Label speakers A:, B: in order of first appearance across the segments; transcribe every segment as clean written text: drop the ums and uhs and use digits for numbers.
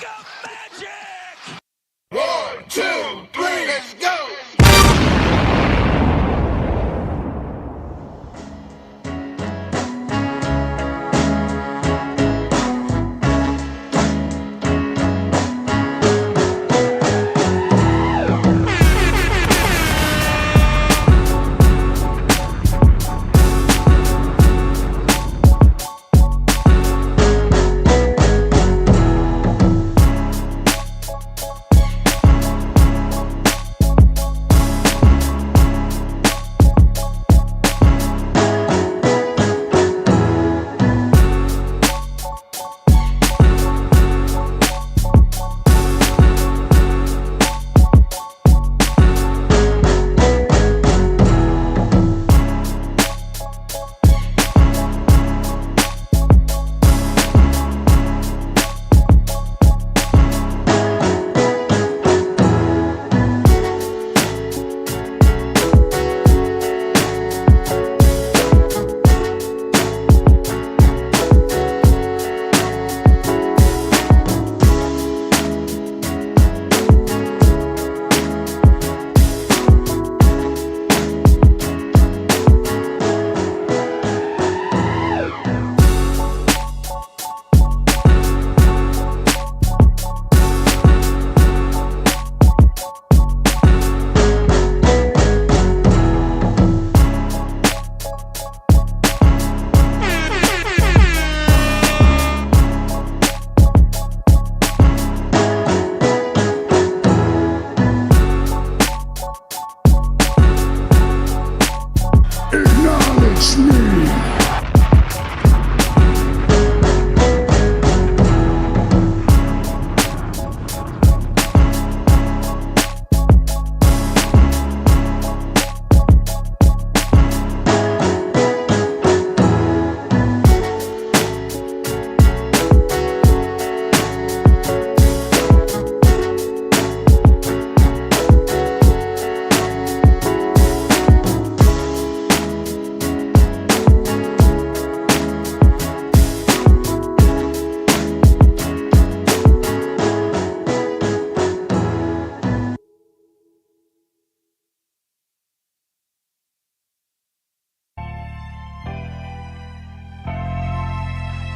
A: Luka magic!
B: 1, 2, 3, let's go! Acknowledge me.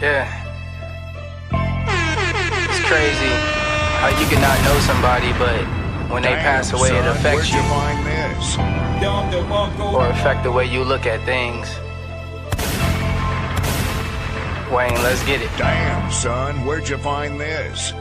C: Yeah. It's crazy how you can not know somebody, but when they pass away, it affects you. Or affect the way you look at things. Wayne, let's get it.
B: Damn, son, where'd you find this?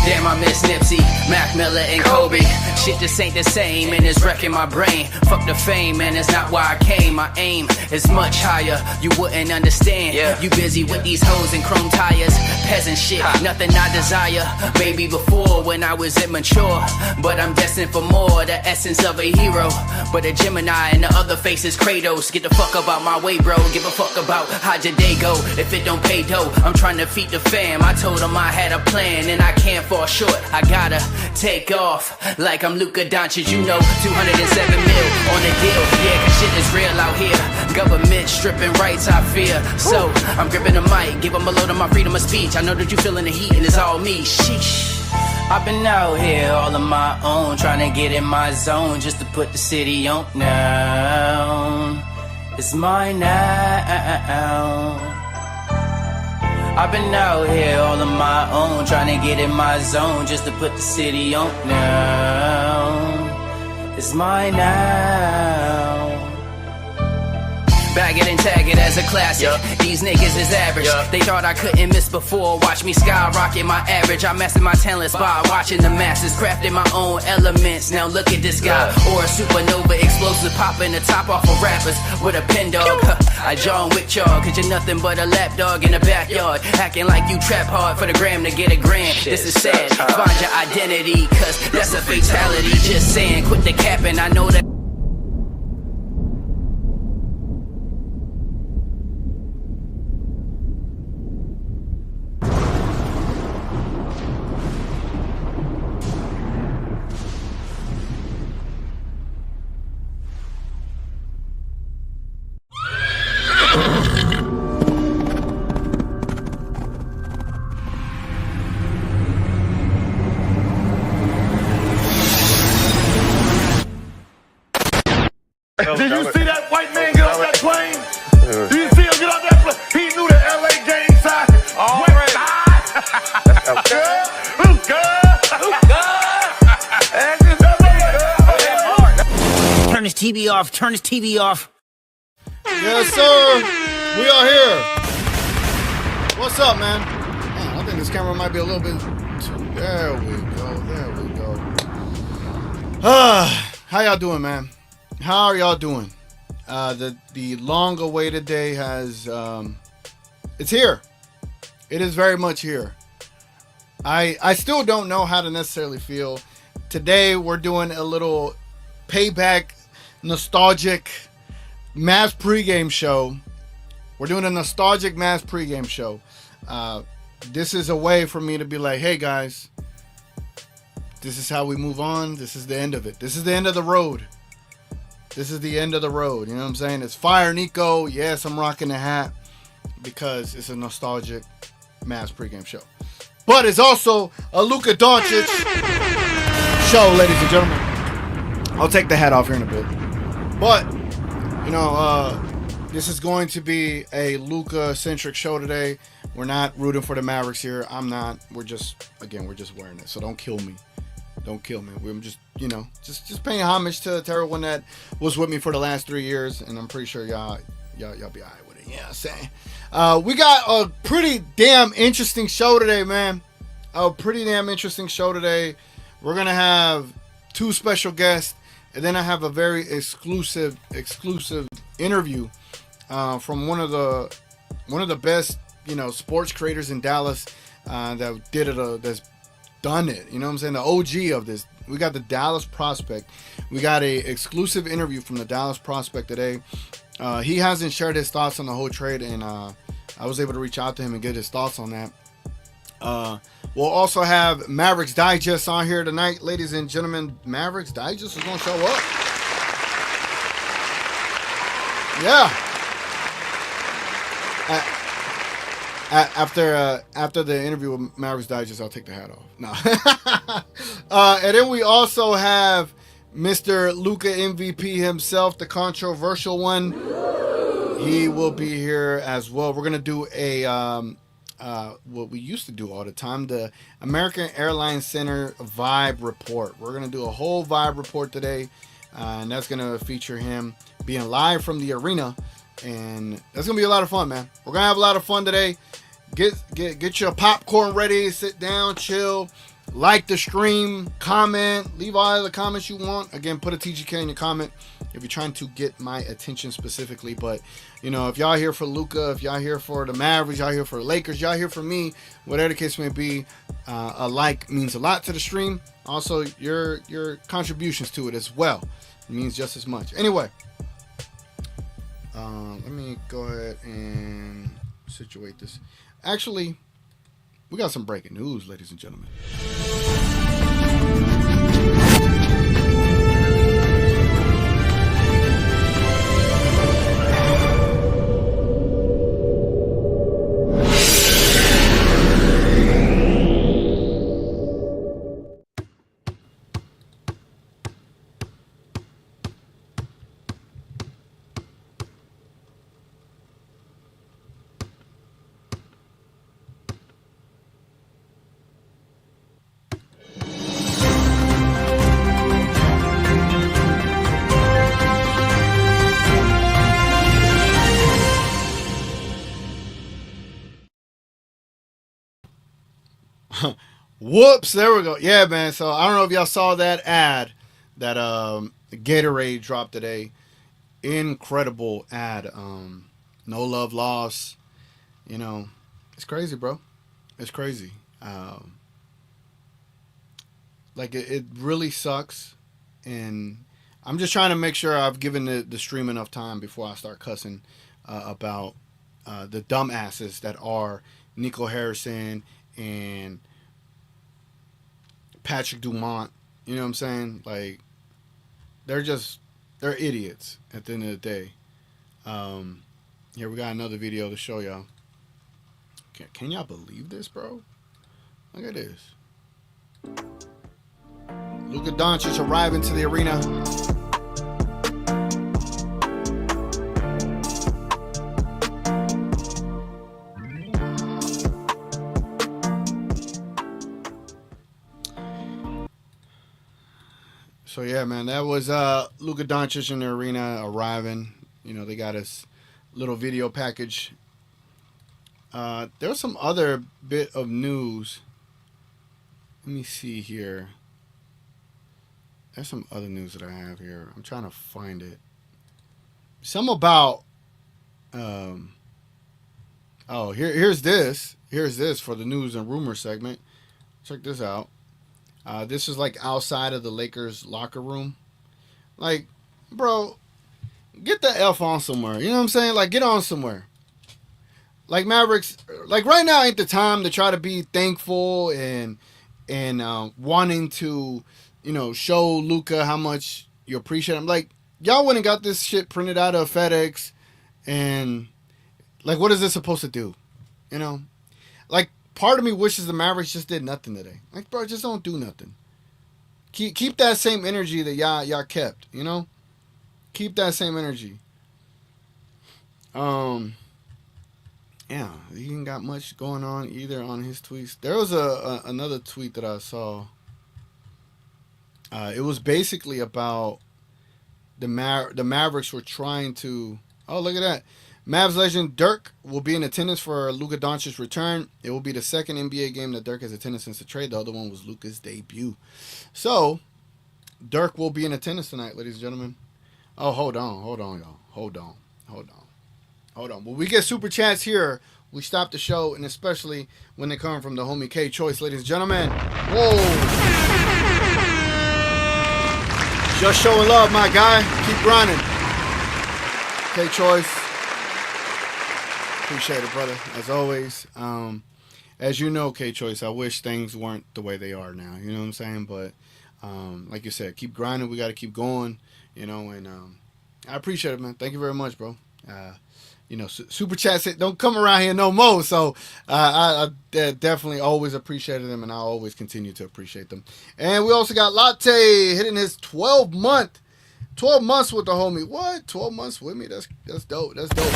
D: Damn, I miss Nipsey, Mac Miller, and Kobe. Shit just ain't the same, and it's wrecking my brain. Fuck the fame, man, it's not why I came. My aim is much higher, you wouldn't understand. You busy with these hoes and chrome tires. Peasant shit, nothing I desire. Maybe before, when I was immature. But I'm destined for more, the essence of a hero. But a Gemini and the other face is Kratos. Get the fuck about my way, bro. Give a fuck about how'd your day go. If it don't pay dough, I'm trying to feed the fam. I told them I had a plan, and I can't fall short. I gotta take off like I'm Luka Doncic, you know. 207 mil on the deal. Yeah, cause shit is real out here. Government stripping rights, I fear. So I'm gripping the mic, give them a load of my freedom of speech. I know that you feeling the heat and it's all me. Sheesh. I've been out here all on my own, trying to get in my zone just to put the city on now. It's mine now. I've been out here all on my own, trying to get in my zone just to put the city on now. It's mine now. Bag it and tag it as a classic. These niggas is average. They thought I couldn't miss before. Watch me skyrocket my average. I mastered my talents by watching the masses, crafting my own elements. Now look at this guy, or a supernova explosive, popping the top off of rappers with a pen dog. I John Wick y'all, cause you're nothing but a lapdog in the backyard, acting like you trap hard for the gram to get a grand. This is sad. Find your identity, cause that's a fatality. Just saying, quit the capping. I know that.
E: Did you see that white man get off that plane? Did you see him get off that plane? He knew the LA game side. West side. Luka.
F: Turn his TV off. Turn his TV off.
G: Yes, sir. We are here. What's up, man? I think this camera might be a little bit too... There we go. There we go. How y'all doing, man? How are y'all doing? The long-awaited day has... it's here. It is very much here. I still don't know how to necessarily feel. Today, we're doing a little payback, nostalgic Mavs pregame show. We're doing a nostalgic Mavs pregame show. This is a way for me to be like, hey, guys, this is how we move on. This is the end of it. This is the end of the road. This is the end of the road. You know what I'm saying? It's Fire Nico. Yes, I'm rocking the hat because it's a nostalgic Mavs pregame show. But it's also a Luka Doncic show, ladies and gentlemen. I'll take the hat off here in a bit. But, you know, this is going to be a Luka-centric show today. We're not rooting for the Mavericks here. I'm not. We're just wearing it. So don't kill me. Don't kill me. We're just, you know, just paying homage to everyone that was with me for the last 3 years. And I'm pretty sure y'all be all right with it. You know what I'm saying? We got a pretty damn interesting show today, man. A pretty damn interesting show today. We're going to have 2 special guests. And then I have a very exclusive interview from one of the best, you know, sports creators in Dallas that did it. That's done it. You know what I'm saying? The OG of this. We got the Dallas Prospect. We got a exclusive interview from the Dallas Prospect today. He hasn't shared his thoughts on the whole trade, and I was able to reach out to him and get his thoughts on that. We'll also have Mavericks Digest on here tonight, ladies and gentlemen. Mavericks Digest is going to show up. Yeah. After the interview with Mavericks Digest, I'll take the hat off. No. And then we also have Mr. Luka MVP himself, the controversial one. He will be here as well. We're gonna do a what we used to do all the time, the American Airlines Center vibe report. We're gonna do a whole vibe report today, and that's gonna feature him being live from the arena. And that's gonna be a lot of fun, man. We're gonna have a lot of fun today. Get your popcorn ready, sit down, chill, like the stream, comment, leave all the comments you want. Again, put a TGK in your comment if you're trying to get my attention specifically. But you know, if y'all here for Luka, if y'all here for the Mavericks, y'all here for the Lakers, y'all here for me, whatever the case may be, a like means a lot to the stream. Also, your contributions to it as well means just as much. Anyway. Let me go ahead and situate this. Actually, we got some breaking news, ladies and gentlemen. Whoops, there we go. Yeah, man. So I don't know if y'all saw that ad that Gatorade dropped today. Incredible ad. No love lost. You know, it's crazy, bro. It's crazy. Like it really sucks. And I'm just trying to make sure I've given the stream enough time before I start cussing about the dumbasses that are Nico Harrison and Patrick Dumont. You know what I'm saying? Like, they're idiots at the end of the day. Here we got another video to show y'all. Can y'all believe this, bro? Look at this. Luka Doncic arriving to the arena. So yeah, man, that was Luka Doncic in the arena arriving. You know, they got his little video package. There was some other bit of news. Let me see here. There's some other news that I have here. I'm trying to find it. Some about. Here's this. Here's this for the news and rumor segment. Check this out. This is like outside of the Lakers locker room. Like, bro, get the F on somewhere. You know what I'm saying? Like, get on somewhere. Like Mavericks, like right now ain't the time to try to be thankful and wanting to, you know, show Luka how much you appreciate him. Like, y'all went and got this shit printed out of FedEx, and like, what is this supposed to do? You know, like, part of me wishes the Mavericks just did nothing today. Like, bro, just don't do nothing. Keep that same energy that y'all kept. You know, keep that same energy. Yeah, he ain't got much going on either on his tweets. There was another tweet that I saw. It was basically about the Mavericks were trying to. Oh, look at that! Mavs legend Dirk will be in attendance for Luka Doncic's return. It will be the second NBA game that Dirk has attended since the trade. The other one was Luka's debut. So, Dirk will be in attendance tonight, ladies and gentlemen. Oh, hold on, y'all. Hold on. When we get super chats here, we stop the show, and especially when they come from the homie K Choice, ladies and gentlemen. Whoa. Just showing love, my guy. Keep grinding. K Choice. Appreciate it, brother. As always. As you know, K Choice, I wish things weren't the way they are now. You know what I'm saying? But like you said, keep grinding. We got to keep going. You know, and I appreciate it, man. Thank you very much, bro. You know, super chats don't come around here no more. So I definitely always appreciated them, and I'll always continue to appreciate them. And we also got Latte hitting his 12 months with the homie. What? 12 months with me? That's dope. That's dope.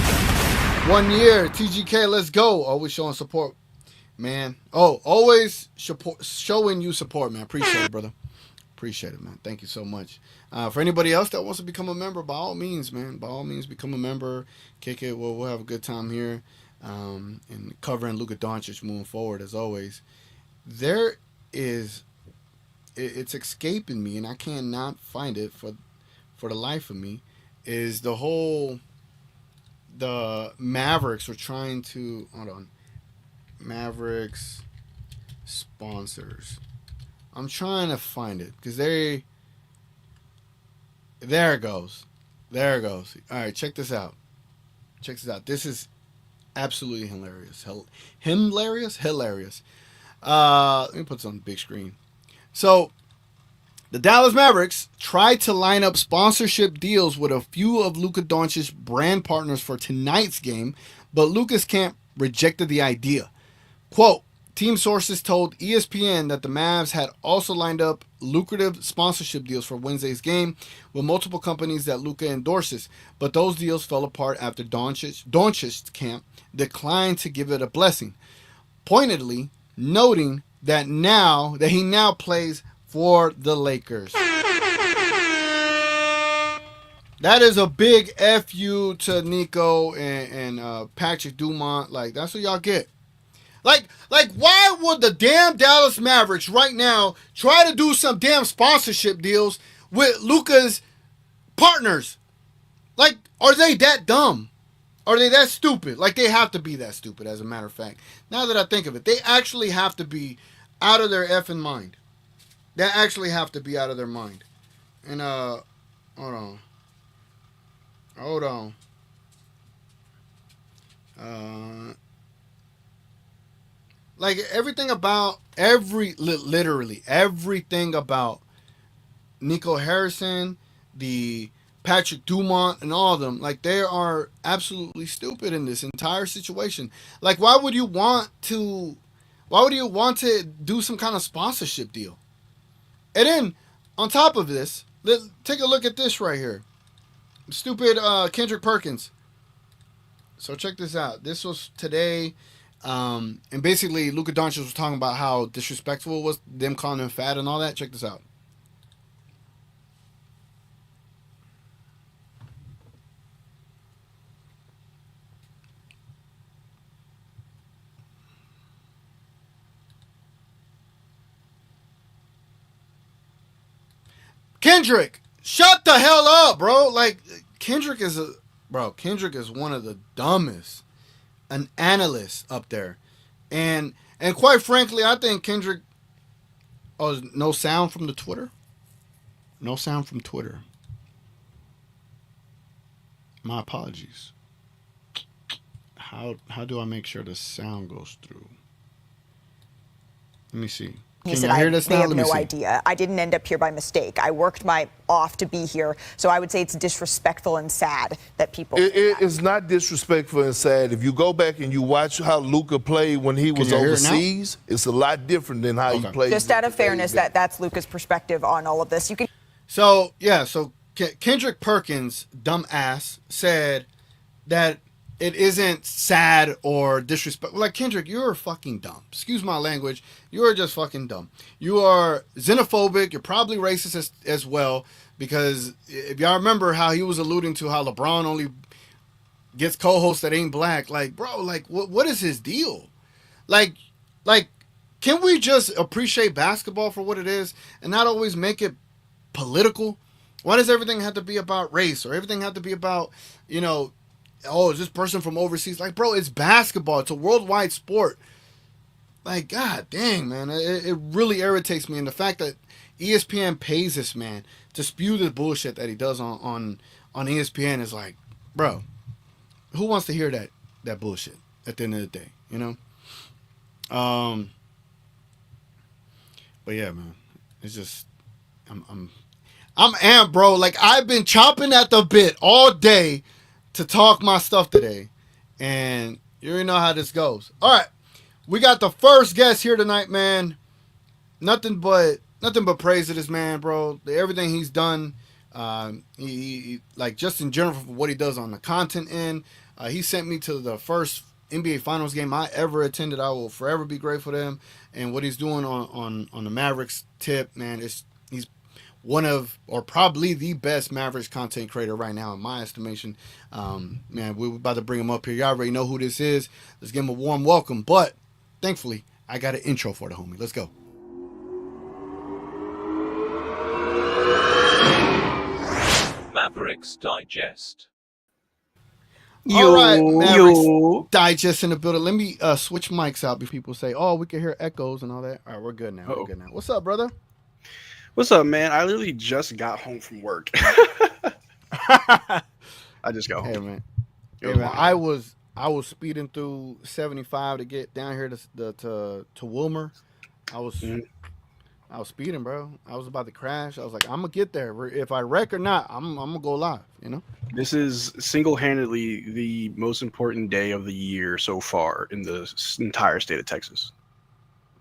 G: 1 year. TGK, let's go. Always showing support, man. Oh, always showing you support, man. Appreciate it, brother. Appreciate it, man. Thank you so much. For anybody else that wants to become a member, by all means, man. By all means, become a member. Kick it. We'll have a good time here. And covering Luka Doncic moving forward, as always. There is... It's escaping me, and I cannot find it for the life of me, is the whole... The Mavericks were trying to... Hold on. Mavericks sponsors. I'm trying to find it, because they... There it goes. There it goes. All right, check this out. Check this out. This is absolutely hilarious. Hilarious. Let me put this on the big screen. So, the Dallas Mavericks tried to line up sponsorship deals with a few of Luka Doncic's brand partners for tonight's game, but Luka's camp rejected the idea. Quote, team sources told ESPN that the Mavs had also lined up lucrative sponsorship deals for Wednesday's game with multiple companies that Luka endorses, but those deals fell apart after Doncic's camp declined to give it a blessing, pointedly noting that he now plays for the Lakers. That is a big F you to Nico and Patrick Dumont. Like, that's what y'all get. Like, why would the damn Dallas Mavericks right now try to do some damn sponsorship deals with Luka's partners? Like, are they that dumb? Are they that stupid? Like, they have to be that stupid, as a matter of fact. Now that I think of it, they actually have to be out of their effing mind. They actually have to be out of their mind. And, hold on. Like, literally everything about Nico Harrison, the Patrick Dumont, and all of them, like, they are absolutely stupid in this entire situation. Like, why would you want to do some kind of sponsorship deal? And then, on top of this, take a look at this right here. Stupid Kendrick Perkins. So check this out. This was today. And basically, Luka Doncic was talking about how disrespectful it was, them calling him fat and all that. Check this out. Kendrick, shut the hell up, bro. Like Kendrick is one of the dumbest an analyst up there. And quite frankly, I think Kendrick no sound from the Twitter. No sound from Twitter. My apologies. How do I make sure the sound goes through? Let me see.
H: He said, I have no idea. I didn't end up here by mistake. I worked my off to be here. So I would say it's disrespectful and sad that people.
E: It's not disrespectful and sad. If you go back and you watch how Luka played when he was overseas, it's a lot different than how he played.
H: Just out of fairness, that's Luka's perspective on all of this. You can.
G: So Kendrick Perkins, dumbass, said that it isn't sad or disrespectful. Like, Kendrick, you're fucking dumb. Excuse my language. You are just fucking dumb. You are xenophobic. You're probably racist as well. Because if y'all remember how he was alluding to how LeBron only gets co-hosts that ain't black. Like, bro, like, what is his deal? Like, can we just appreciate basketball for what it is and not always make it political? Why does everything have to be about race or everything have to be about, is this person from overseas? Like, bro, it's basketball. It's a worldwide sport. Like, god dang, man. It really irritates me. And the fact that ESPN pays this man to spew the bullshit that he does on ESPN is like, bro, who wants to hear that bullshit at the end of the day, But yeah, man. It's just, I'm amped, bro. Like, I've been chopping at the bit all day to talk my stuff today. And you already know how this goes. All right. We got the first guest here tonight, man. Nothing but praise to this man, bro. Everything he's done, he like, just in general for what he does on the content end. He sent me to the first NBA Finals game I ever attended. I will forever be grateful to him. And what he's doing on the Mavericks tip, man, he's one of, or probably the best Mavericks content creator right now, in my estimation. Man, we're about to bring him up here. Y'all already know who this is. Let's give him a warm welcome. But thankfully, I got an intro for the homie. Let's go.
A: Mavericks Digest.
G: All right, Mavericks Digest in the building. Let me switch mics out before people say, oh, we can hear echoes and all that. All right, we're good now. We're good now. What's up, brother?
I: What's up, man? I literally just got home from work. I just got home.
G: Hey, man. I was speeding through 75 to get down here to Wilmer. I was speeding, bro. I was about to crash. I was like, I'm gonna get there. If I wreck or not, I'm gonna go live.
I: This is single-handedly the most important day of the year so far in the entire state of Texas,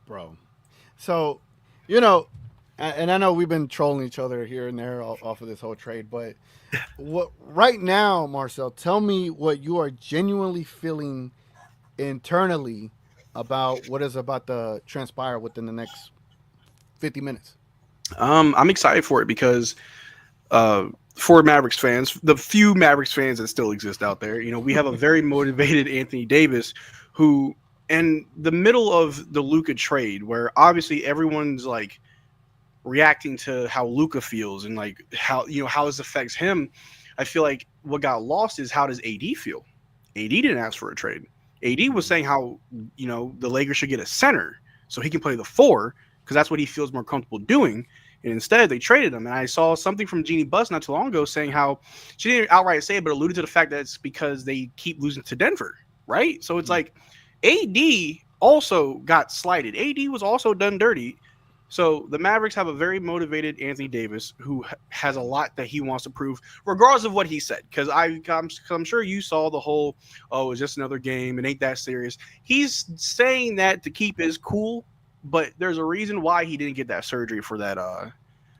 G: bro. So, and I know we've been trolling each other here and there off of this whole trade, but right now, Marcel, tell me what you are genuinely feeling internally about what is about to transpire within the next 50 minutes.
I: I'm excited for it because for Mavericks fans, the few Mavericks fans that still exist out there, we have a very motivated Anthony Davis who, in the middle of the Luka trade, where obviously everyone's like reacting to how Luka feels and like how this affects him. I feel like what got lost is, how does AD feel? AD didn't ask for a trade. AD was saying how the Lakers should get a center so he can play the 4 because that's what he feels more comfortable doing. And instead they traded him. And I saw something from Jeannie Buss not too long ago saying how, she didn't outright say it, but alluded to the fact that it's because they keep losing to Denver, right? So it's like AD also got slighted. AD was also done dirty. So the Mavericks have a very motivated Anthony Davis who has a lot that he wants to prove, regardless of what he said. Because I'm sure you saw the whole, it's just another game. It ain't that serious. He's saying that to keep his cool, but there's a reason why he didn't get that surgery for that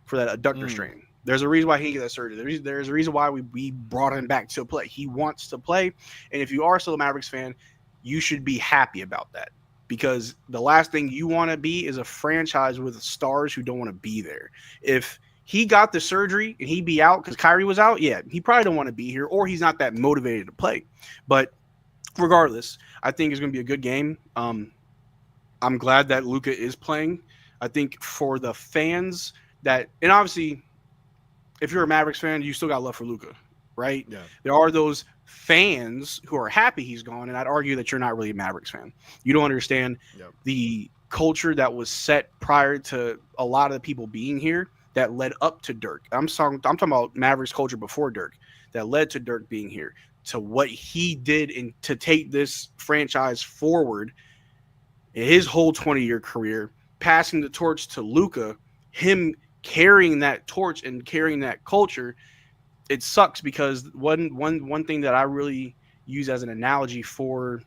I: adductor strain. There's a reason why he didn't get that surgery. There's a reason why we brought him back to play. He wants to play. And if you are still a Mavericks fan, you should be happy about that. Because the last thing you want to be is a franchise with stars who don't want to be there. If he got the surgery and he'd be out because Kyrie was out, yeah, he probably don't want to be here, or he's not that motivated to play. But regardless, I think it's going to be a good game. I'm glad that Luka is playing. I think for the fans and obviously if you're a Mavericks fan, you still got love for Luka, right?
G: Yeah.
I: There are those fans who are happy he's gone, and I'd argue that you're not really a Mavericks fan. You don't understand the culture that was set prior to a lot of the people being here that led up to Dirk. I'm talking about Mavericks culture before Dirk that led to Dirk being here, to what he did and to take this franchise forward in his whole 20-year career, passing the torch to Luka, him carrying that torch and carrying that culture. It sucks because one thing that I really use as an analogy for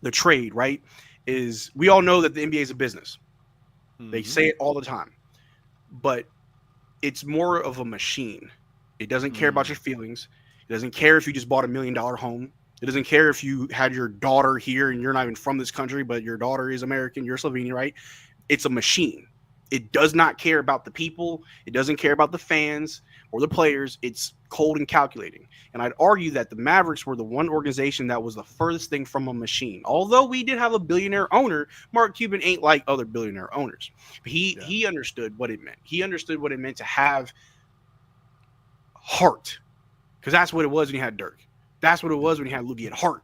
I: the trade, right, is we all know that the NBA is a business. They say it all the time, but it's more of a machine. It doesn't care about your feelings. It doesn't care if you just bought $1 million home. It doesn't care if you had your daughter here and you're not even from this country, but your daughter is American, you're Slovenian, right? It's a machine. It does not care about the people. It doesn't care about the fans or the players. It's cold and calculating. And I'd argue that the Mavericks were the one organization that was the furthest thing from a machine. Although we did have a billionaire owner, Mark Cuban ain't like other billionaire owners. He understood what it meant. He understood what it meant to have heart, because that's what it was when you had Dirk. That's what it was when you had Luka. Had heart.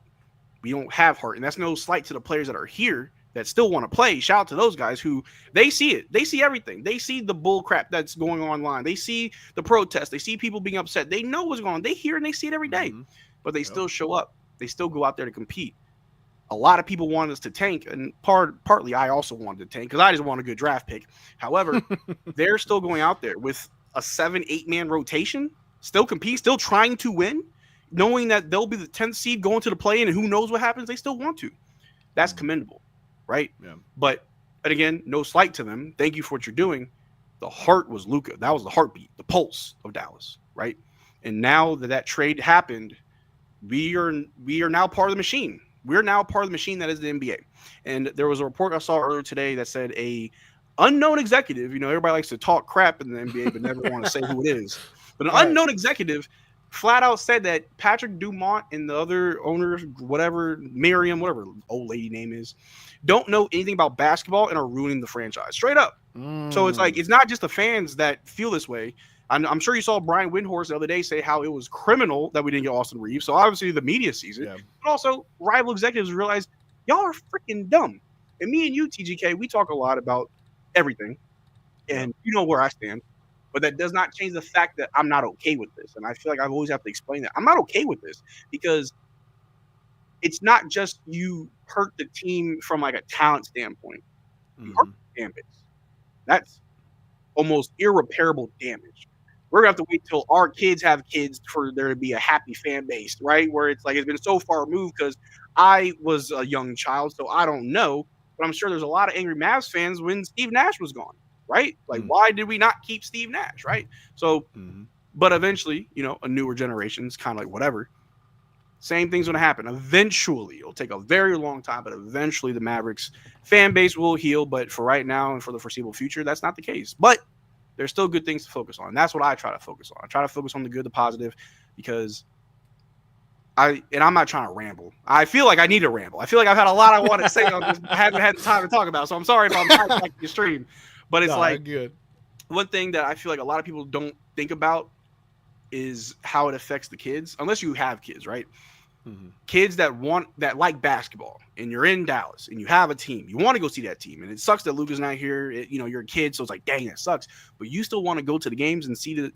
I: We don't have heart, and that's no slight to the players that are here that still want to play. Shout out to those guys who they see it. They see everything. They see the bull crap that's going on online. They see the protests. They see people being upset. They know what's going on. They hear and they see it every day, but they still show up. They still go out there to compete. A lot of people wanted us to tank, and partly I also wanted to tank because I just want a good draft pick. However, they're still going out there with a 7-8 man rotation, still compete, still trying to win, knowing that they'll be the 10th seed going to the play-in, and who knows what happens. They still want to. That's commendable. Right? Yeah. But again, no slight to them. Thank you for what you're doing. The heart was Luka. That was the heartbeat, the pulse of Dallas, right? And now that trade happened, we are now part of the machine. We're now part of the machine that is the NBA. And there was a report I saw earlier today that said a unknown executive, everybody likes to talk crap in the NBA but never want to say who it is. But an unknown executive flat out said that Patrick Dumont and the other owners, whatever, Miriam, whatever old lady name is, don't know anything about basketball and are ruining the franchise straight up. So it's like, it's not just the fans that feel this way. I'm sure you saw Brian Windhorst the other day say how it was criminal that we didn't get Austin Reeves. So obviously the media sees it, but also rival executives realize y'all are freaking dumb. And me and you, TGK, we talk a lot about everything, and you know where I stand. But that does not change the fact that I'm not okay with this. And I feel like I always have to explain that. I'm not okay with this because it's not just you hurt the team from like a talent standpoint. You hurt the fan base. That's almost irreparable damage. We're going to have to wait till our kids have kids for there to be a happy fan base, right? Where it's like it's been so far removed because I was a young child, so I don't know. But I'm sure there's a lot of angry Mavs fans when Steve Nash was gone. Right? Like, why did we not keep Steve Nash? Right? So, but eventually, a newer generation's kind of like whatever. Same thing's going to happen. Eventually, it'll take a very long time, but eventually the Mavericks fan base will heal. But for right now and for the foreseeable future, that's not the case. But there's still good things to focus on. That's what I try to focus on. I try to focus on the good, the positive, because I'm not trying to ramble. I feel like I need to ramble. I feel like I've had a lot I want to say on this. I haven't had the time to talk about. So I'm sorry if I'm hijacking the stream. But it's good. One thing that I feel like a lot of people don't think about is how it affects the kids, unless you have kids, right? Kids that like basketball, and you're in Dallas, and you have a team. You want to go see that team, and it sucks that Luka's not here. You're a kid, so it's like, dang, that sucks. But you still want to go to the games and see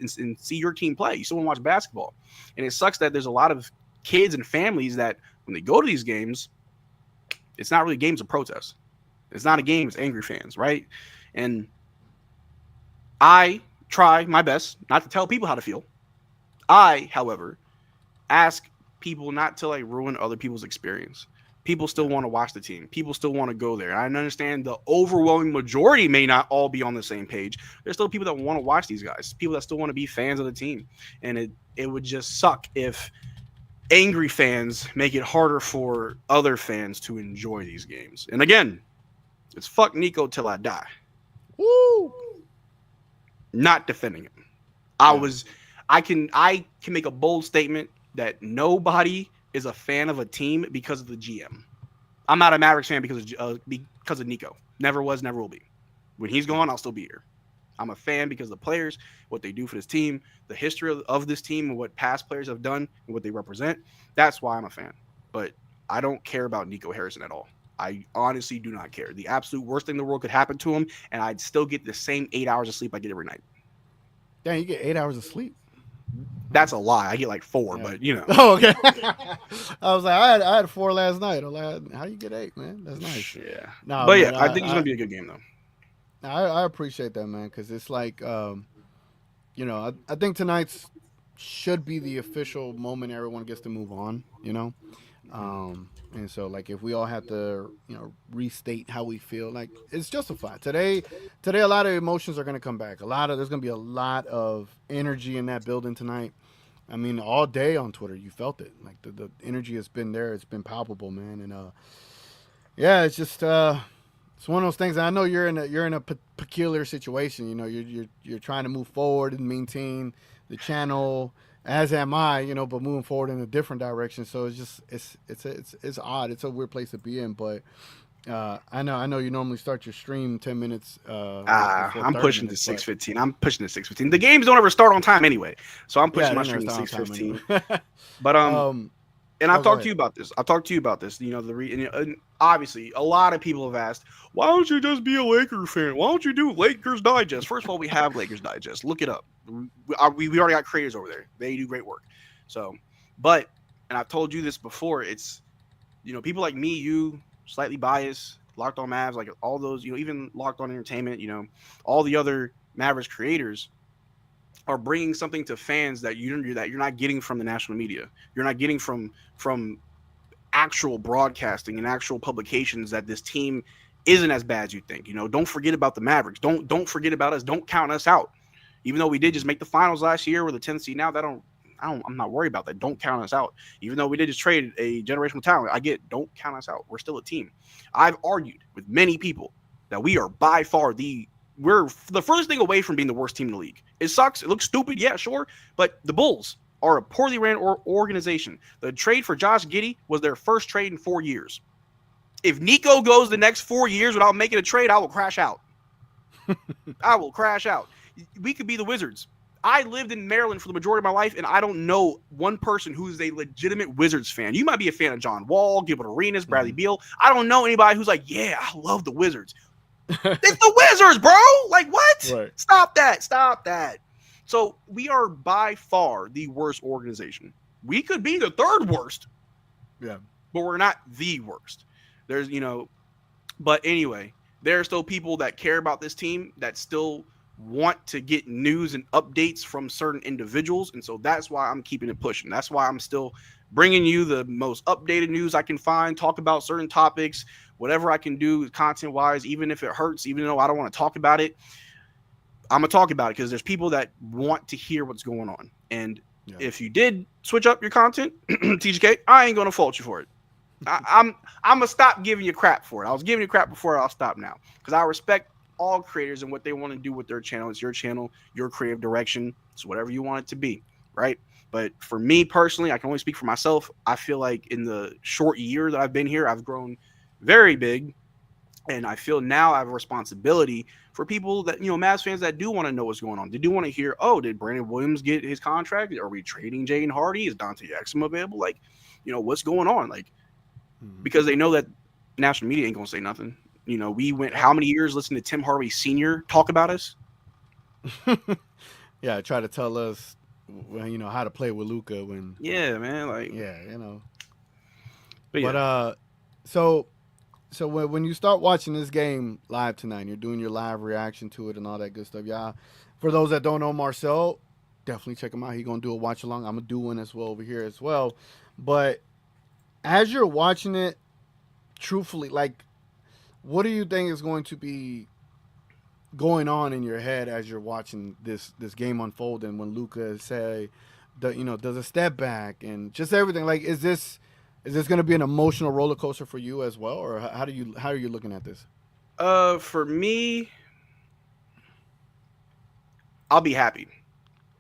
I: your team play. You still want to watch basketball, and it sucks that there's a lot of kids and families that when they go to these games, it's not really games of protest. It's not a game. It's angry fans, right? And I try my best not to tell people how to feel. I, however, ask people not to ruin other people's experience. People still want to watch the team. People still want to go there. I understand the overwhelming majority may not all be on the same page. There's still people that want to watch these guys, people that still want to be fans of the team. And it would just suck if angry fans make it harder for other fans to enjoy these games. And again, it's fuck Nico till I die. Woo! Not defending him. I can make a bold statement that nobody is a fan of a team because of the GM. I'm not a Mavericks fan because of Nico. Never was, never will be. When he's gone, I'll still be here. I'm a fan because of the players, what they do for this team, the history of this team, and what past players have done and what they represent. That's why I'm a fan. But I don't care about Nico Harrison at all. I honestly do not care. The absolute worst thing in the world could happen to him, and I'd still get the same 8 hours of sleep I get every night.
G: Dang, you get 8 hours of sleep.
I: That's a lie. I get like 4, but you know.
G: Oh, okay. I was like, I had 4 last night. I'm like, how you get 8, man? That's nice.
I: Yeah.
G: No,
I: but
G: man,
I: yeah, I think it's gonna be a good game though.
G: I appreciate that, man, because it's like, you know, I think tonight's should be the official moment everyone gets to move on. You know, and so like if we all have to, you know, restate how we feel, like it's justified. Today, a lot of emotions are gonna come back. There's gonna be a lot of energy in that building tonight. I mean, all day on Twitter, you felt it. Like the energy has been there. It's been palpable, man. And yeah, it's just it's one of those things. I know you're in a peculiar situation. You know, you're trying to move forward and maintain the channel, as am I. You know, but moving forward in a different direction. So it's just it's odd. It's a weird place to be in, but. I know you normally start your stream 10 minutes.
I: I'm pushing to 6:15. I'm pushing to 6:15. The games don't ever start on time anyway, so I'm pushing my stream to 6:15. But and I've talked to you about this. You know, and obviously a lot of people have asked, why don't you just be a Lakers fan? Why don't you do Lakers Digest? First of all, we have Lakers Digest. Look it up. We already got creators over there. They do great work. So, but and I've told you this before. It's, you know, people like me, you. Slightly biased, Locked On Mavs, like all those, you know, even Locked On Entertainment, you know, all the other Mavericks creators are bringing something to fans that you're not getting from the national media. You're not getting from actual broadcasting and actual publications that this team isn't as bad as you think. You know, don't forget about the Mavericks. Don't forget about us. Don't count us out. Even though we did just make the finals last year, we're the 10th seed now. I'm not worried about that. Don't count us out. Even though we did just trade a generational talent, I get, don't count us out. We're still a team. I've argued with many people that we are by far we're the furthest thing away from being the worst team in the league. It sucks. It looks stupid. Yeah, sure. But the Bulls are a poorly ran organization. The trade for Josh Giddey was their first trade in 4 years. If Nico goes the next 4 years without making a trade, I will crash out. I will crash out. We could be the Wizards. I lived in Maryland for the majority of my life, and I don't know one person who's a legitimate Wizards fan. You might be a fan of John Wall, Gilbert Arenas, Bradley Beal. I don't know anybody who's like, yeah, I love the Wizards. It's the Wizards, bro. Like, what? Right. Stop that. So we are by far the worst organization. We could be the third worst.
G: Yeah.
I: But we're not the worst. There's, you know, but anyway, there are still people that care about this team that still want to get news and updates from certain individuals, and so that's why I'm keeping it pushing. That's why I'm still bringing you the most updated news I can find, talk about certain topics, whatever I can do content wise, even if it hurts, even though I don't want to talk about it, I'm gonna talk about it because there's people that want to hear what's going on. And if you did switch up your content, TGK, I ain't gonna fault you for it. I'm gonna stop giving you crap for it. I was giving you crap before, I'll stop now because I respect all creators and what they want to do with their channel. It's your channel, your creative direction. It's whatever you want it to be, right? But for me personally, I can only speak for myself. I feel like in the short year that I've been here, I've grown very big, and I feel now I have a responsibility for people that, you know, Mavs fans that do want to know what's going on. They do want to hear, oh, did Brandon Williams get his contract? Are we trading Jaden Hardy? Is Dante Exum available? Like, you know, what's going on? Like, because they know that national media ain't gonna say nothing. You know, we went how many years listening to Tim Hardaway Sr. talk about us?
G: Yeah, try to tell us, you know, how to play with Luka when.
I: Yeah, man. Like,
G: yeah, you know.
I: But
G: so when you start watching this game live tonight, and you're doing your live reaction to it and all that good stuff. Yeah, for those that don't know Marcel, definitely check him out. He's gonna do a watch along. I'm gonna do one as well over here as well. But as you're watching it, truthfully, like, what do you think is going to be going on in your head as you're watching this game unfold, and when Luka does a step back and just everything? Like, is this going to be an emotional roller coaster for you as well, or how are you looking at this?
I: For me, I'll be happy.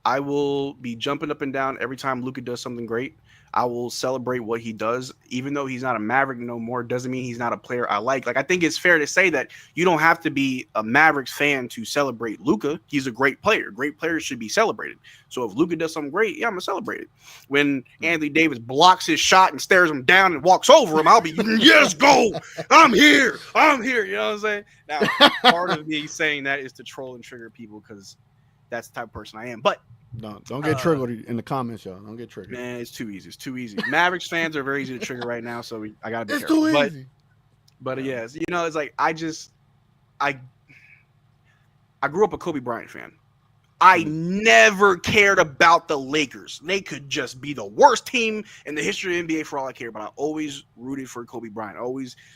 I: I will be jumping up and down every time Luka does something great. I will celebrate what he does, even though he's not a Maverick no more. Doesn't mean he's not a player I like. Like, I think it's fair to say that you don't have to be a Mavericks fan to celebrate Luka. He's a great player. Great players should be celebrated. So if Luka does something great, yeah, I'm gonna celebrate it. When Anthony Davis blocks his shot and stares him down and walks over him, I'll be, yes, go. I'm here. You know what I'm saying? Now, part of me saying that is to troll and trigger people because that's the type of person I am. But
G: don't get triggered in the comments, y'all. Don't get triggered.
I: Man, it's too easy. It's too easy. Mavericks fans are very easy to trigger right now, so I gotta be
G: It's
I: careful.
G: too easy.
I: But yes, you know, it's like I grew up a Kobe Bryant fan. I never cared about the Lakers. They could just be the worst team in the history of the NBA for all I care. But I always rooted for Kobe Bryant.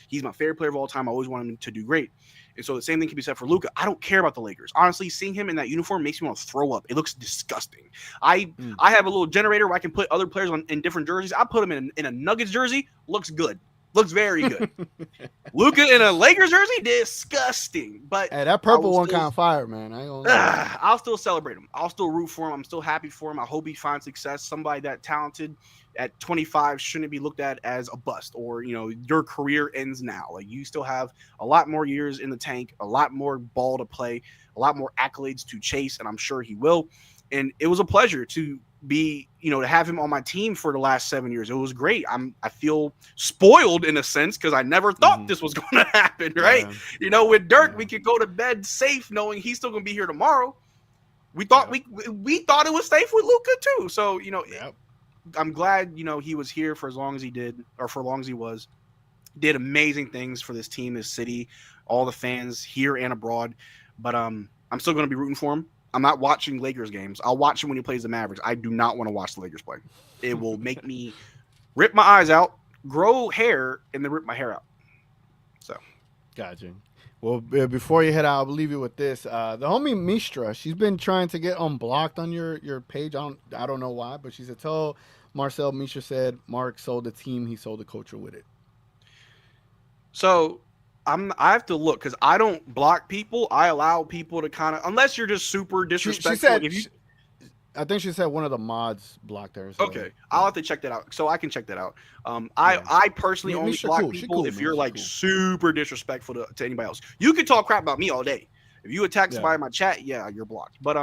I: He's my favorite player of all time. I always wanted him to do great. And so the same thing can be said for Luka. I don't care about the Lakers. Honestly, seeing him in that uniform makes me want to throw up. It looks disgusting. I have a little generator where I can put other players in different jerseys. I put him in a Nuggets jersey. Looks good. Looks very good. Luka in a Lakers jersey, disgusting. But
G: hey, that purple one kind of fire, man. I ain't gonna lie.
I: I'll still celebrate him. I'll still root for him. I'm still happy for him. I hope he finds success. Somebody that talented at 25 shouldn't be looked at as a bust or, you know, your career ends now. Like, you still have a lot more years in the tank, a lot more ball to play, a lot more accolades to chase, and I'm sure he will. And it was a pleasure to be, you know, to have him on my team for the last 7 years. It was great. I feel spoiled in a sense because I never thought this was going to happen, right? Yeah. You know, with Dirk, we could go to bed safe knowing he's still going to be here tomorrow. We thought we thought it was safe with Luka too. So, you know, I'm glad, you know, he was here for as long as he did, or for as long as he was. Did amazing things for this team, this city, all the fans here and abroad. But I'm still going to be rooting for him. I'm not watching Lakers games. I'll watch him when he plays the Mavericks. I do not want to watch the Lakers play. It will make me rip my eyes out, grow hair, and then rip my hair out. So,
G: gotcha. Well, before you head out, I'll leave you with this. The homie Mistra, she's been trying to get unblocked on your page. I don't know why, but she said, tell Marcel, Mistra said Mark sold the team, he sold the culture with it.
I: So I have to look because I don't block people. I allow people to kind of, unless you're just super disrespectful.
G: She said, I think she said one of the mods blocked her. So,
I: okay, I'll have to check that out. So I can check that out. I personally only block people if you're like super disrespectful to anybody else. You can talk crap about me all day. If you attack somebody in my chat, yeah, you're blocked. But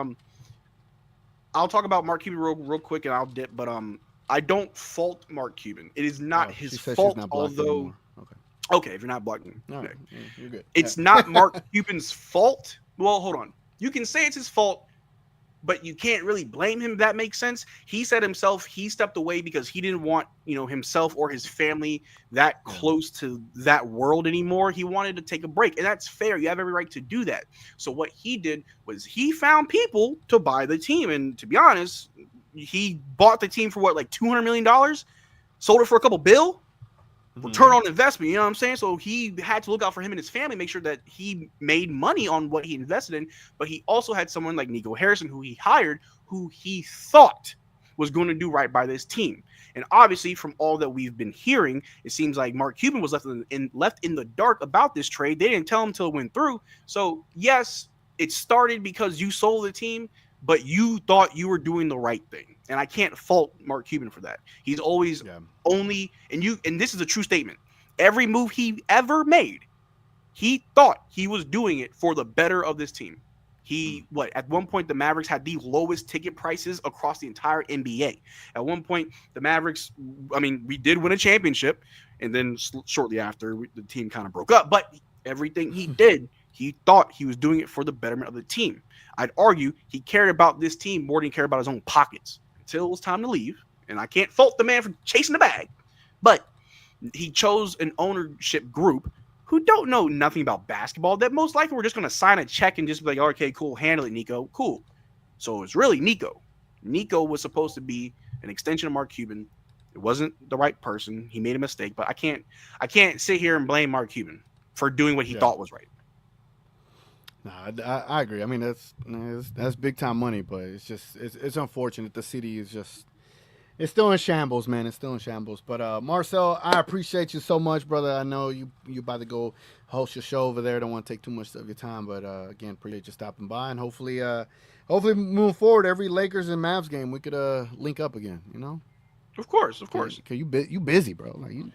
I: I'll talk about Mark Cuban real quick and I'll dip. But I don't fault Mark Cuban. It is not his fault, although. Okay, if you're not blocking, okay.
G: You're good.
I: It's not Mark Cuban's fault. Well, hold on. You can say it's his fault, but you can't really blame him if that makes sense. He said himself he stepped away because he didn't want, you know, himself or his family that close to that world anymore. He wanted to take a break, and that's fair. You have every right to do that. So what he did was he found people to buy the team, and to be honest, he bought the team for what, like $200 million, sold it for a couple bill. Return on investment, you know what I'm saying? So he had to look out for him and his family, make sure that he made money on what he invested in. But he also had someone like Nico Harrison, who he hired, who he thought was going to do right by this team. And obviously, from all that we've been hearing, it seems like Mark Cuban was left in the dark about this trade. They didn't tell him until it went through. So yes, it started because you sold the team, but you thought you were doing the right thing. And I can't fault Mark Cuban for that. He's always only, and this is a true statement. Every move he ever made, he thought he was doing it for the better of this team. At one point, the Mavericks had the lowest ticket prices across the entire NBA. At one point, the Mavericks, we did win a championship, and then shortly after, the team kind of broke up. But everything he did, he thought he was doing it for the betterment of the team. I'd argue he cared about this team more than he cared about his own pockets until it was time to leave. And I can't fault the man for chasing the bag, but he chose an ownership group who don't know nothing about basketball, that most likely were just going to sign a check and just be like, okay, cool, handle it, Nico. Cool. So it's really Nico. Nico was supposed to be an extension of Mark Cuban. It wasn't the right person. He made a mistake, but I can't sit here and blame Mark Cuban for doing what he thought was right.
G: No, I agree. I mean, that's big time money, but it's unfortunate. The city is just It's still in shambles, man. It's still in shambles. But Marcel, I appreciate you so much, brother. I know you about to go host your show over there. Don't want to take too much of your time, but again, appreciate you stopping by, and hopefully moving forward, every Lakers and Mavs game we could link up again. You know.
I: Of course.
G: Cause you busy, bro. Like you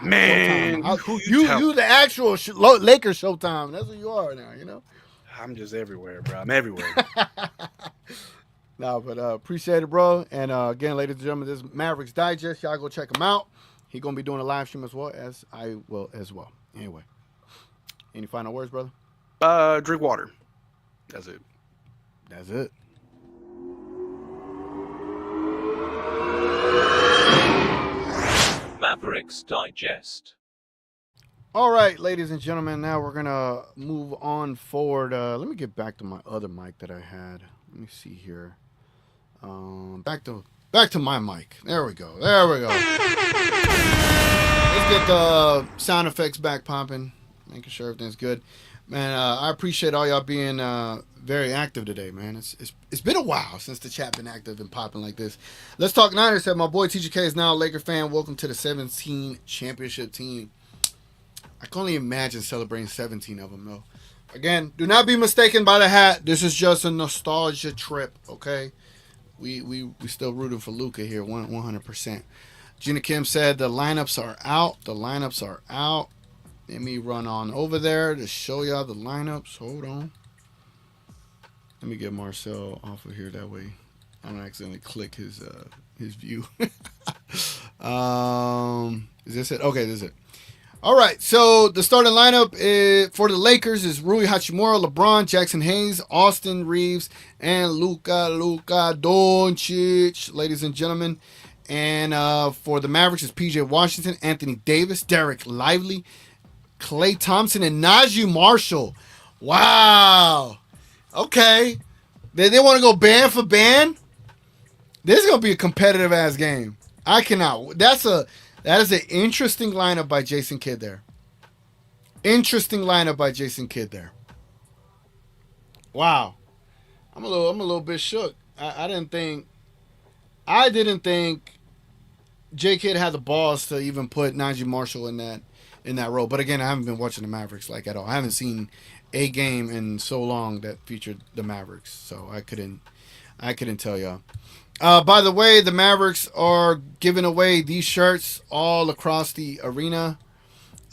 I: Man,
G: you the actual Lakers Showtime. That's what you are now. You know.
I: I'm just everywhere, bro. I'm everywhere.
G: No, but appreciate it, bro. And again, ladies and gentlemen, this is Mavericks Digest. Y'all go check him out. He's gonna be doing a live stream as well as I will as well. Anyway, any final words, brother?
I: Drink water. That's it.
G: That's it.
A: Mavericks Digest.
G: All right, ladies and gentlemen, now we're gonna move on forward. Let me get back to my other mic that I had. Let me see here. Back to my mic. There we go. Let's get the sound effects back pumping, making sure everything's good. Man, I appreciate all y'all being very active today, man. It's been a while since the chat been active and popping like this. Let's talk Niners. Said my boy TGK is now a Laker fan. Welcome to the 17 championship team. I can only imagine celebrating 17 of them, though. Again, do not be mistaken by the hat. This is just a nostalgia trip, okay? We still rooting for Luka here, 100%. Gina Kim said the lineups are out. The lineups are out. Let me run on over there to show y'all the lineups. Hold on. Let me get Marcel off of here. That way I don't accidentally click his view. Is this it? Okay, this is it. All right, so the starting lineup for the Lakers is Rui Hachimura, LeBron, Jackson Hayes, Austin Reeves, and Luka Doncic, ladies and gentlemen. And for the Mavericks is P.J. Washington, Anthony Davis, Derek Lively, Klay Thompson, and Najee Marshall. Wow. Okay. They want to go band for band? This is going to be a competitive-ass game. I cannot. That is an interesting lineup by Jason Kidd there. Wow. I'm a little bit shook. I didn't think J Kidd had the balls to even put Najee Marshall in that role. But again, I haven't been watching the Mavericks like at all. I haven't seen a game in so long that featured the Mavericks, so I couldn't tell y'all. By the way, the Mavericks are giving away these shirts all across the arena.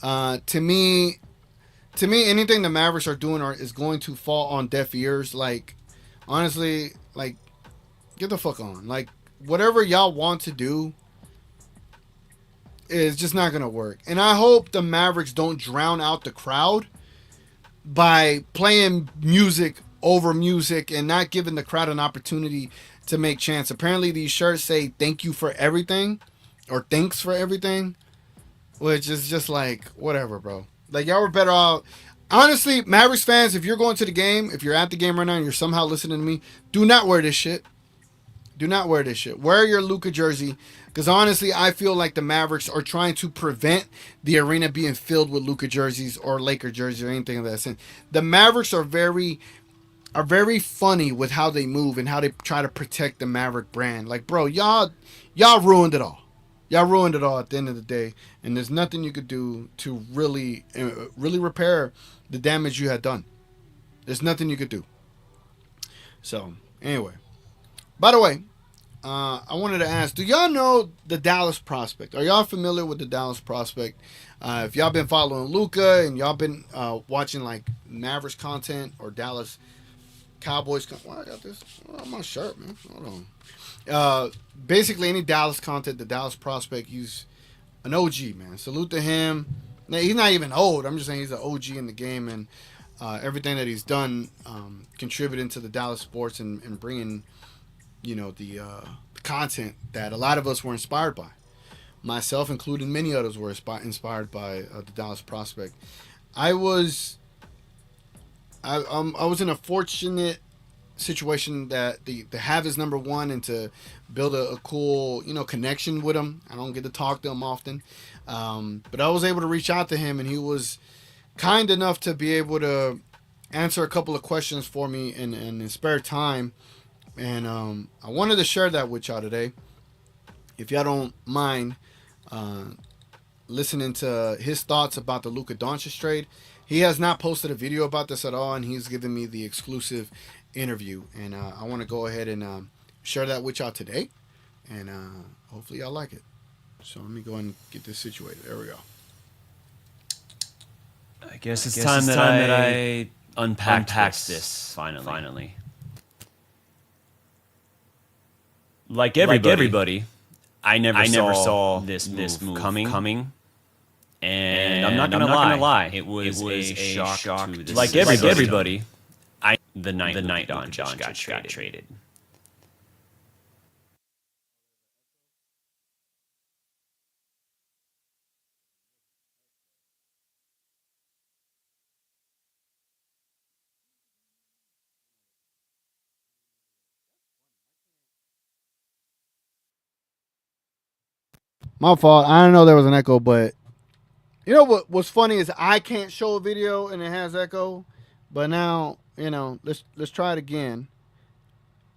G: To me, anything the Mavericks are doing is going to fall on deaf ears. Like, honestly, like, get the fuck on. Like, whatever y'all want to do is just not going to work. And I hope the Mavericks don't drown out the crowd by playing music over music and not giving the crowd an opportunity to make chants. Apparently these shirts say thank you for everything or thanks for everything, which is just like, whatever, bro. Like, y'all were better off. Honestly, Mavericks fans, if you're going to the game, if you're at the game right now and you're somehow listening to me, do not wear this shit. Do not wear this shit. Wear your Luka jersey, because honestly, I feel like the Mavericks are trying to prevent the arena being filled with Luka jerseys or Laker jerseys or anything of that sense. The Mavericks are very funny with how they move and how they try to protect the Maverick brand. Like, bro, y'all ruined it all. Y'all ruined it all at the end of the day, and there's nothing you could do to really repair the damage you had done. There's nothing you could do. So, anyway. By the way, I wanted to ask, do y'all know the Dallas Prospect? Are y'all familiar with the Dallas Prospect? If y'all been following Luka and y'all been watching like Mavericks content or Dallas Cowboys content. Why I got this on my shirt, man? Hold on. Basically, any Dallas content, the Dallas Prospect, he's an OG, man. Salute to him. Now, he's not even old. I'm just saying he's an OG in the game, and everything that he's done contributing to the Dallas sports and bringing, you know, the content that a lot of us were inspired by. Myself, including many others, were inspired by the Dallas Prospect. I was in a fortunate situation that to have his number one and to build a cool, you know, connection with him. I don't get to talk to him often, but I was able to reach out to him, and he was kind enough to be able to answer a couple of questions for me in his spare time. And I wanted to share that with y'all today. if y'all don't mind listening to his thoughts about the Luka Doncic trade. He has not posted a video about this at all, and he's given me the exclusive interview. And I want to go ahead and share that with y'all today, and hopefully y'all like it. So let me go and get this situated. There we go.
J: I guess it's time that I unpacked this finally. Like everybody, I never saw this move coming. And I'm not gonna lie, it was a shock to the like everybody. The night Doncic got traded.
G: My fault. I didn't know there was an echo, but you know what's funny is I can't show a video and it has echo. But now, let's try it again.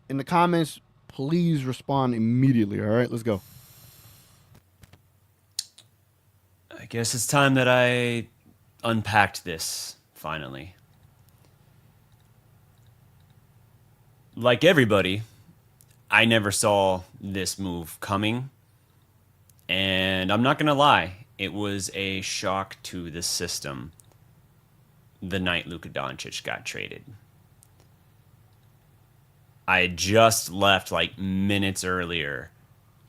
G: In the comments, please respond immediately. All right, let's go.
J: I guess it's time that I unpacked this finally. Like everybody, I never saw this move coming. And I'm not going to lie, it was a shock to the system the night Luka Doncic got traded. I had just left like minutes earlier,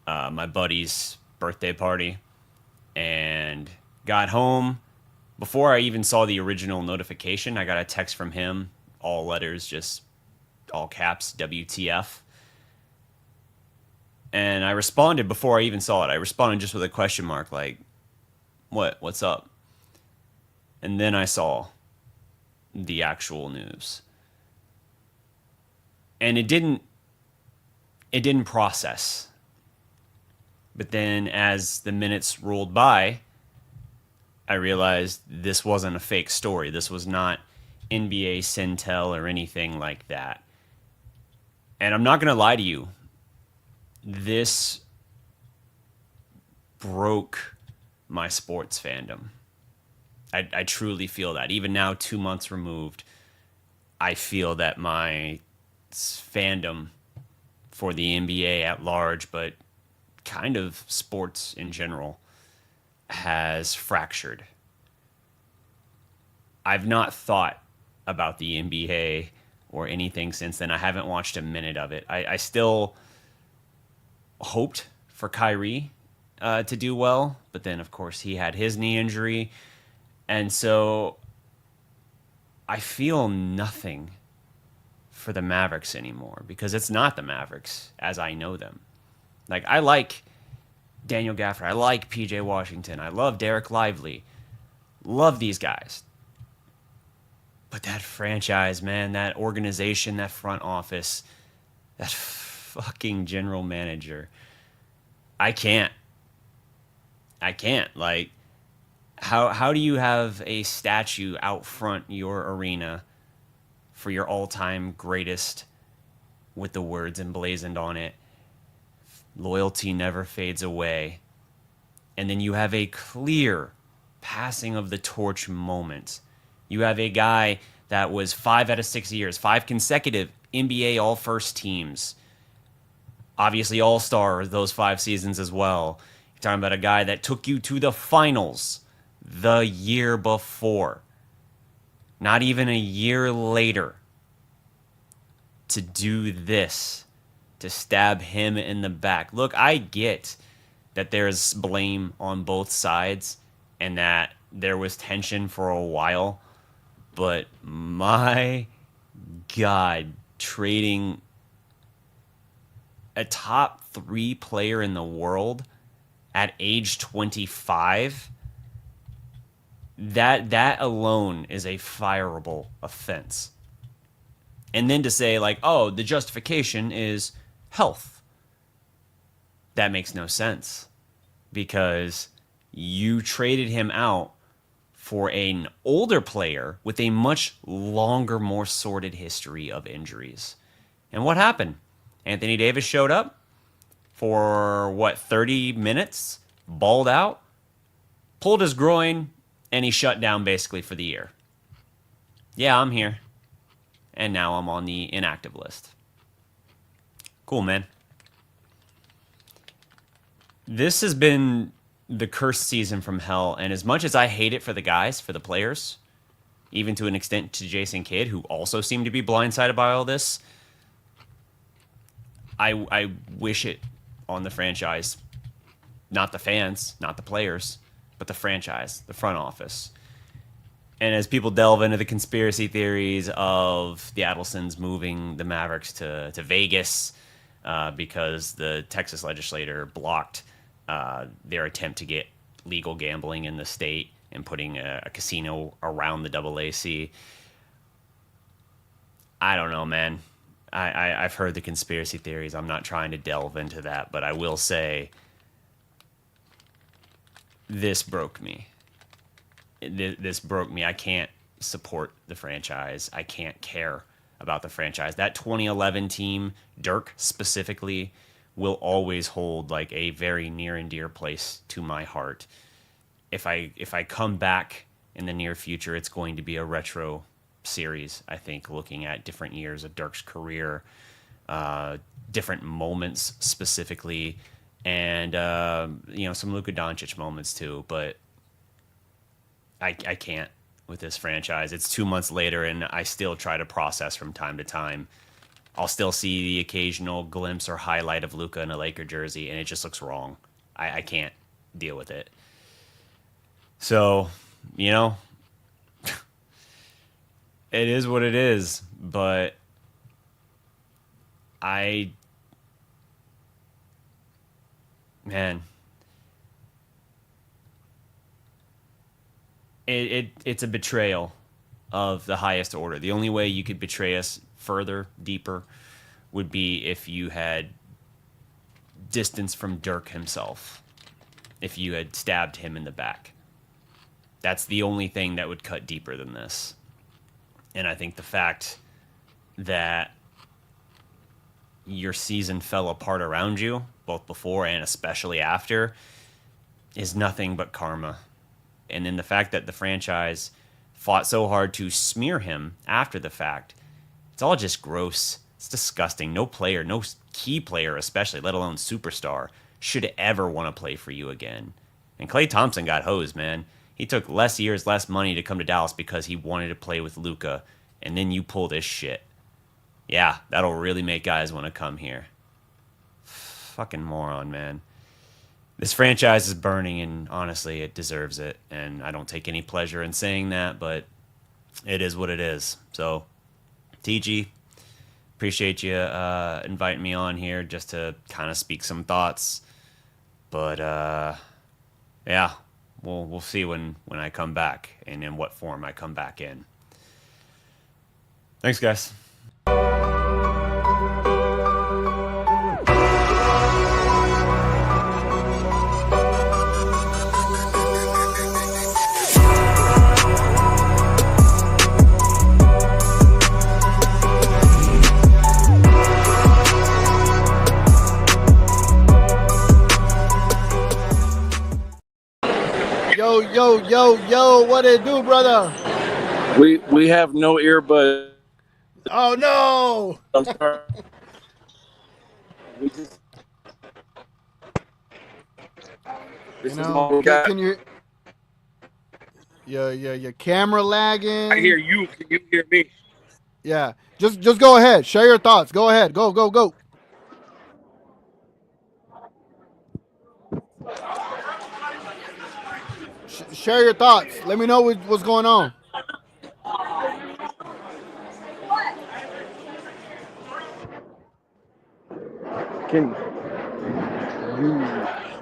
J: my buddy's birthday party, and got home. Before I even saw the original notification, I got a text from him, all letters, just all caps, WTF. And I responded before I even saw it. I responded just with a question mark, like, what's up? And then I saw the actual news. And it didn't process. But then as the minutes rolled by, I realized this wasn't a fake story. This was not NBA Centel or anything like that. And I'm not going to lie to you. This broke my sports fandom. I truly feel that. Even now, 2 months removed, I feel that my fandom for the NBA at large, but kind of sports in general, has fractured. I've not thought about the NBA or anything since then. I haven't watched a minute of it. I still hoped for Kyrie to do well, but then of course he had his knee injury, and so I feel nothing for the Mavericks anymore, because it's not the Mavericks as I know them. Like, I like Daniel Gafford, I like PJ Washington, I love Derek Lively, love these guys, but that franchise, man, that organization, that front office, that fucking general manager, I can't. Like, how do you have a statue out front your arena for your all-time greatest with the words emblazoned on it, loyalty never fades away, and then you have a clear passing of the torch moment? You have a guy that was 5 out of 6 years, 5 consecutive NBA all-first teams, obviously all-star those 5 seasons as well. You're talking about a guy that took you to the finals the year before, not even a year later, to do this, to stab him in the back. Look, I get that there's blame on both sides and that there was tension for a while, but my God, trading a top 3 player in the world at age 25, that alone is a fireable offense. And then to say, like, oh, the justification is health. That makes no sense, because you traded him out for an older player with a much longer, more sordid history of injuries. And what happened? Anthony Davis showed up, for, 30 minutes, balled out, pulled his groin, and he shut down basically for the year. Yeah, I'm here. And now I'm on the inactive list. Cool, man. This has been the cursed season from hell, and as much as I hate it for the guys, for the players, even to an extent to Jason Kidd, who also seemed to be blindsided by all this, I wish it on the franchise. Not the fans, not the players, but the franchise, the front office. And as people delve into the conspiracy theories of the Adelsons moving the Mavericks to Vegas because the Texas legislator blocked their attempt to get legal gambling in the state and putting a casino around the AAC. I don't know, man. I've heard the conspiracy theories. I'm not trying to delve into that, but I will say this broke me. This broke me. I can't support the franchise. I can't care about the franchise. That 2011 team, Dirk specifically, will always hold like a very near and dear place to my heart. If I come back in the near future, it's going to be a retro series, I think, looking at different years of Dirk's career, different moments specifically, and some Luka Doncic moments too. But I can't with this franchise. It's 2 months later, and I still try to process from time to time. I'll still see the occasional glimpse or highlight of Luka in a Laker jersey, and it just looks wrong. I can't deal with it. So, it is what it is, but it's a betrayal of the highest order. The only way you could betray us further, deeper, would be if you had distance from Dirk himself, if you had stabbed him in the back. That's the only thing that would cut deeper than this. And I think the fact that your season fell apart around you, both before and especially after, is nothing but karma. And then the fact that the franchise fought so hard to smear him after the fact, it's all just gross. It's disgusting. No player, no key player especially, let alone superstar, should ever want to play for you again. And Klay Thompson got hosed, man. He took less years, less money to come to Dallas because he wanted to play with Luka, and then you pull this shit. Yeah, that'll really make guys want to come here. Fucking moron, man. This franchise is burning, and honestly, it deserves it. And I don't take any pleasure in saying that, but it is what it is. So, TG, appreciate you inviting me on here just to kind of speak some thoughts. But, yeah, we'll see when I come back and in what form I come back in. Thanks, guys.
G: Yo, what it do, brother?
K: We have no earbuds.
G: Oh no!
K: I'm sorry.
G: Can you? Your camera lagging.
K: I hear you. Can you hear me?
G: Yeah. Just go ahead. Share your thoughts. Go ahead. Go. Share your thoughts. Let me know what's going on.
K: Can you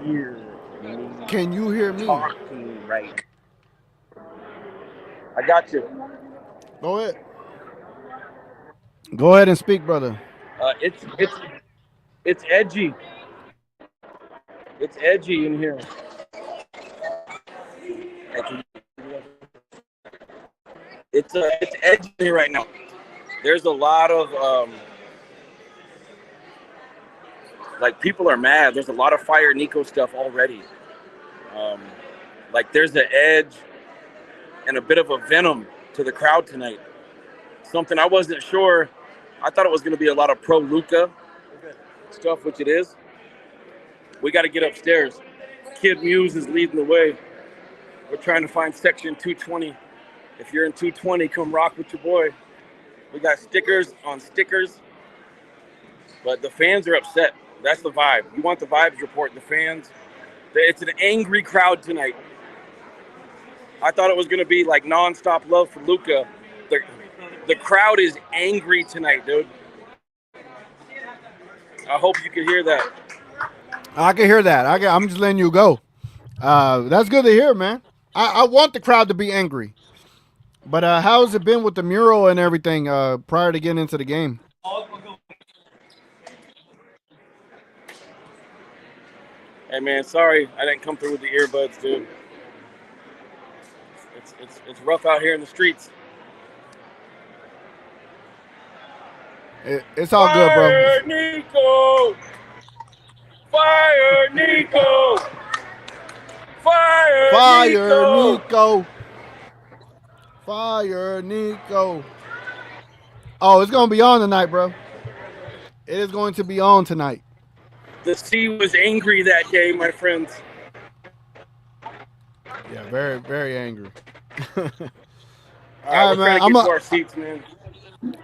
K: hear me?
G: Can you hear me?
K: Talking right. I got you.
G: Go ahead. Go ahead and speak, brother.
K: It's edgy. It's edgy in here. It's edgy right now. There's a lot of like people are mad. There's a lot of Fire Nico stuff already. Like there's an edge and a bit of a venom to the crowd tonight. Something I wasn't sure. I thought it was going to be a lot of pro Luka stuff, which it is. We got to get upstairs. Kid Muse is leading the way. We're trying to find section 220. If you're in 220, come rock with your boy. We got stickers on stickers, but the fans are upset. That's the vibe. You want the vibes report. The fans, it's an angry crowd tonight. I thought it was going to be like nonstop love for Luka. The crowd is angry tonight, dude. I hope you can hear that.
G: I can hear that. I'm just letting you go. That's good to hear, man. I want the crowd to be angry. But how has it been with the mural and everything prior to getting into the game?
K: Hey, man, sorry I didn't come through with the earbuds, dude. It's rough out here in the streets.
G: It's all good, bro.
K: Fire Nico! Fire Nico! Fire Nico!
G: Fire Nico! Oh, it's gonna be on tonight, bro. It is going to be on tonight.
K: The sea was angry that day, my friends.
G: Yeah, very, very angry.
K: All right, man. Trying to get to our seats, man.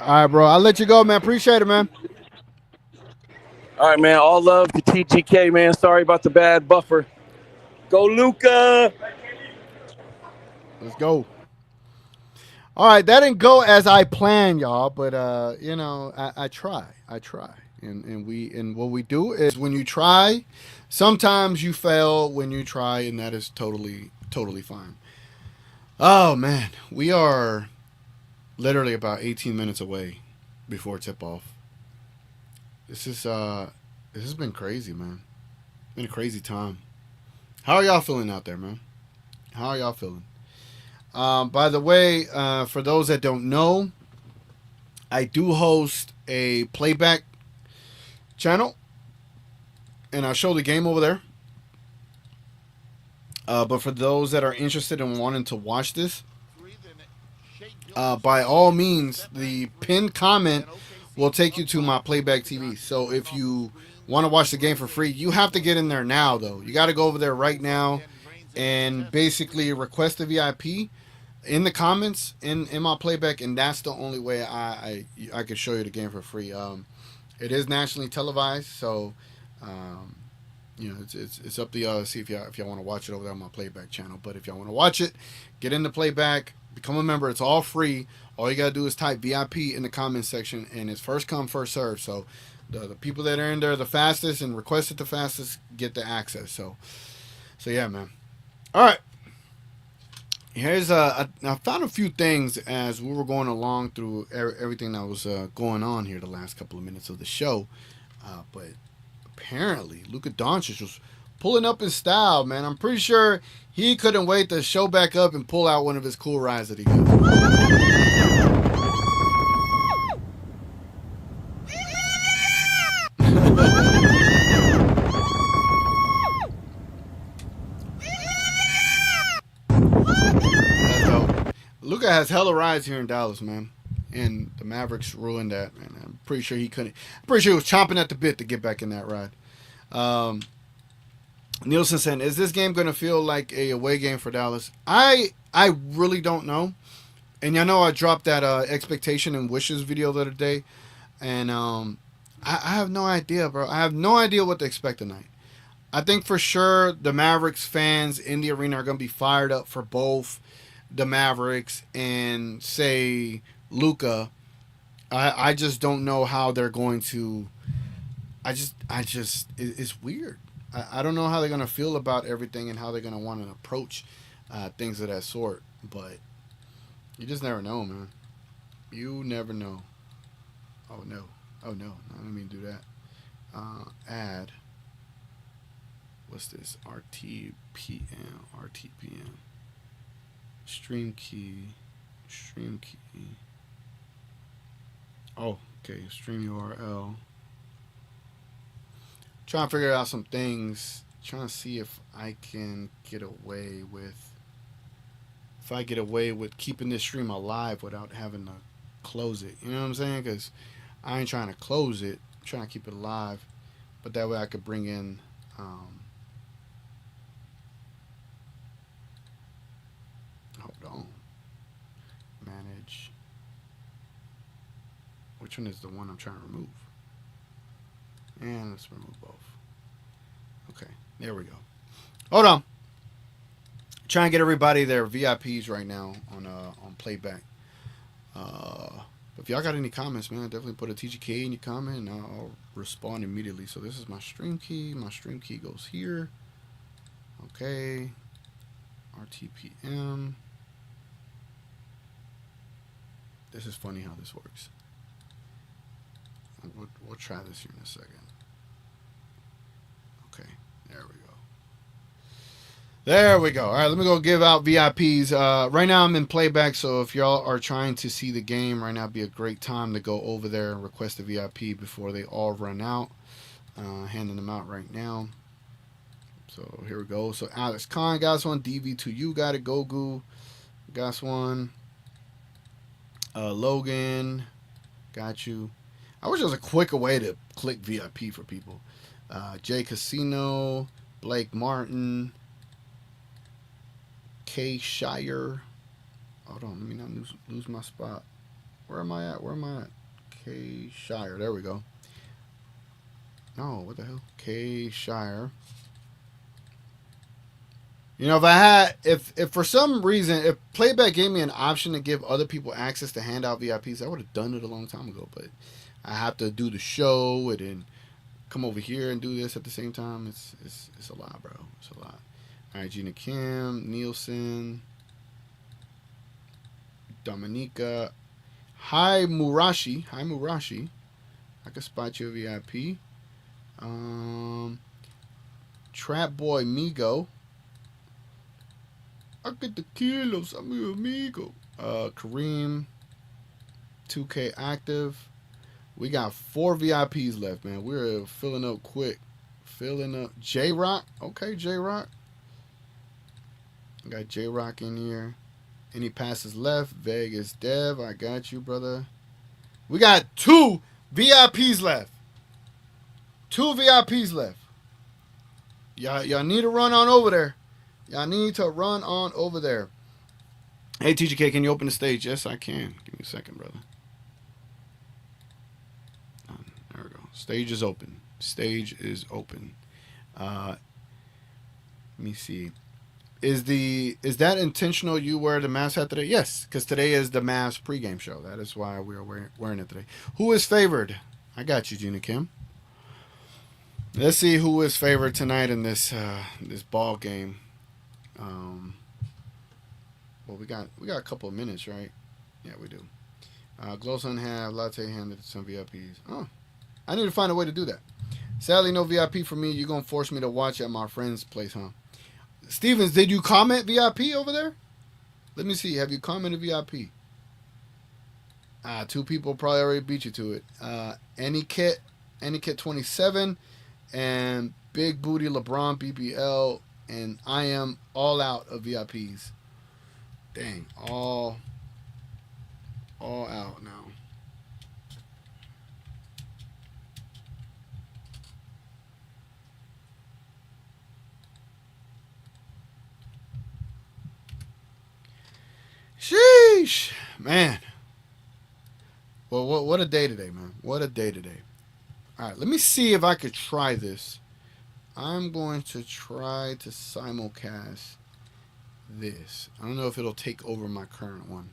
G: All right, bro. I'll let you go, man. Appreciate it, man.
K: All right, man. All love to TGK, man. Sorry about the bad buffer. Go, Luka.
G: Let's go. All right, that didn't go as I planned, y'all, but you know, I try. And what we do is when you try, sometimes you fail when you try, and that is totally fine. Oh man, we are literally about 18 minutes away before tip off. This has been crazy, man. It's been a crazy time. How are y'all feeling out there, man? How are y'all feeling? By the way, for those that don't know, I do host a playback channel, and I'll show the game over there. But for those that are interested in wanting to watch this, by all means, the pinned comment will take you to my playback TV. So if you want to watch the game for free, you have to get in there now, though. You got to go over there right now and basically request a VIP in the comments in my playback, and that's the only way I can show you the game for free. It is nationally televised, so you know it's up to y'all to see if y'all want to watch it over there on my playback channel. But if y'all want to watch it, get in the playback, become a member. It's all free. All you gotta do is type VIP in the comment section, and it's first come first serve. So the people that are in there the fastest and request it the fastest get the access. So yeah, man. All right. Here's I found a few things as we were going along through everything that was going on here the last couple of minutes of the show, but apparently Luka Doncic was pulling up in style, man. I'm pretty sure he couldn't wait to show back up and pull out one of his cool rides that he got. Luka has hella rides here in Dallas, man, and the Mavericks ruined that, man. I'm pretty sure he couldn't. I'm pretty sure he was chomping at the bit to get back in that ride. Nielsen said, "Is this game going to feel like a away game for Dallas?" I really don't know, and y'all know I dropped that expectation and wishes video the other day, and I have no idea, bro. I have no idea what to expect tonight. I think for sure the Mavericks fans in the arena are going to be fired up for both the Mavericks and say Luka. I just don't know how they're going to. It's weird. I don't know how they're gonna feel about everything and how they're gonna want to approach things of that sort. But you just never know, man. You never know. Oh no! I didn't mean to do that. Add. What's this? RTPM. Stream key. Oh, okay. Stream URL. Trying to figure out some things. Trying to see if I can get away with. If I get away with keeping this stream alive without having to close it. You know what I'm saying? Because I ain't trying to close it. I'm trying to keep it alive. But that way I could bring in. Hold on. Manage. Which one is the one I'm trying to remove? And let's remove both. Okay, there we go. Hold on. Trying to get everybody their VIPs right now on playback. If y'all got any comments, man, definitely put a TGK in your comment and I'll respond immediately. So this is my stream key. My stream key goes here. Okay. RTPM. This is funny how this works. We'll try this here in a second. Okay, there we go. There we go. All right, let me go give out VIPs. Right now I'm in playback, so if y'all are trying to see the game right now, it'd be a great time to go over there and request a VIP before they all run out. Handing them out right now. So here we go. So Alex Khan got one. DV2U got it. Gogu got one. Logan got you. I wish there was a quicker way to click VIP for people. Jay Casino, Blake Martin, K Shire. Hold on, let me not lose my spot. Where am I at? K Shire. There we go. No, what the hell? K Shire. You know, if for some reason, if Playback gave me an option to give other people access to hand out VIPs, I would have done it a long time ago. But I have to do the show and then come over here and do this at the same time. It's a lot, bro. It's a lot. All right, Gina Kim, Nielsen, Dominica. Hi Murashi. I can spot you a VIP. Trap Boy Migo. I get the kilos, I'm your amigo. Kareem, 2K active. We got 4 VIPs left, man. We're filling up quick. Filling up. J-Rock. Okay, J-Rock. Got J-Rock in here. Any passes left? Vegas Dev. I got you, brother. We got 2 VIPs left. 2 VIPs left. Y'all need to run on over there. Y'all need to run on over there. Hey, TGK, can you open the stage? Yes, I can. Give me a second, brother. There we go. Stage is open. Stage is open. Let me see. Is that intentional you wear the Mavs hat today? Yes, because today is the Mavs pregame show. That is why we are wearing it today. Who is favored? I got you, Gina Kim. Let's see who is favored tonight in this ball game. Well, we got a couple of minutes, right? Yeah, we do. Glowson have Latte handed some VIPs. Oh, I need to find a way to do that. Sadly, no VIP for me. You're gonna force me to watch at my friend's place, huh? Stevens, did you comment VIP over there? Let me see. Have you commented VIP? 2 people probably already beat you to it. Any Kit 27, and Big Booty LeBron BBL, and I am all out of VIPs. Dang, all out now. Sheesh, man. Well, what a day today, man. What a day today. All right, let me see if I could try this. I'm going to try to simulcast this. I don't know if it'll take over my current one.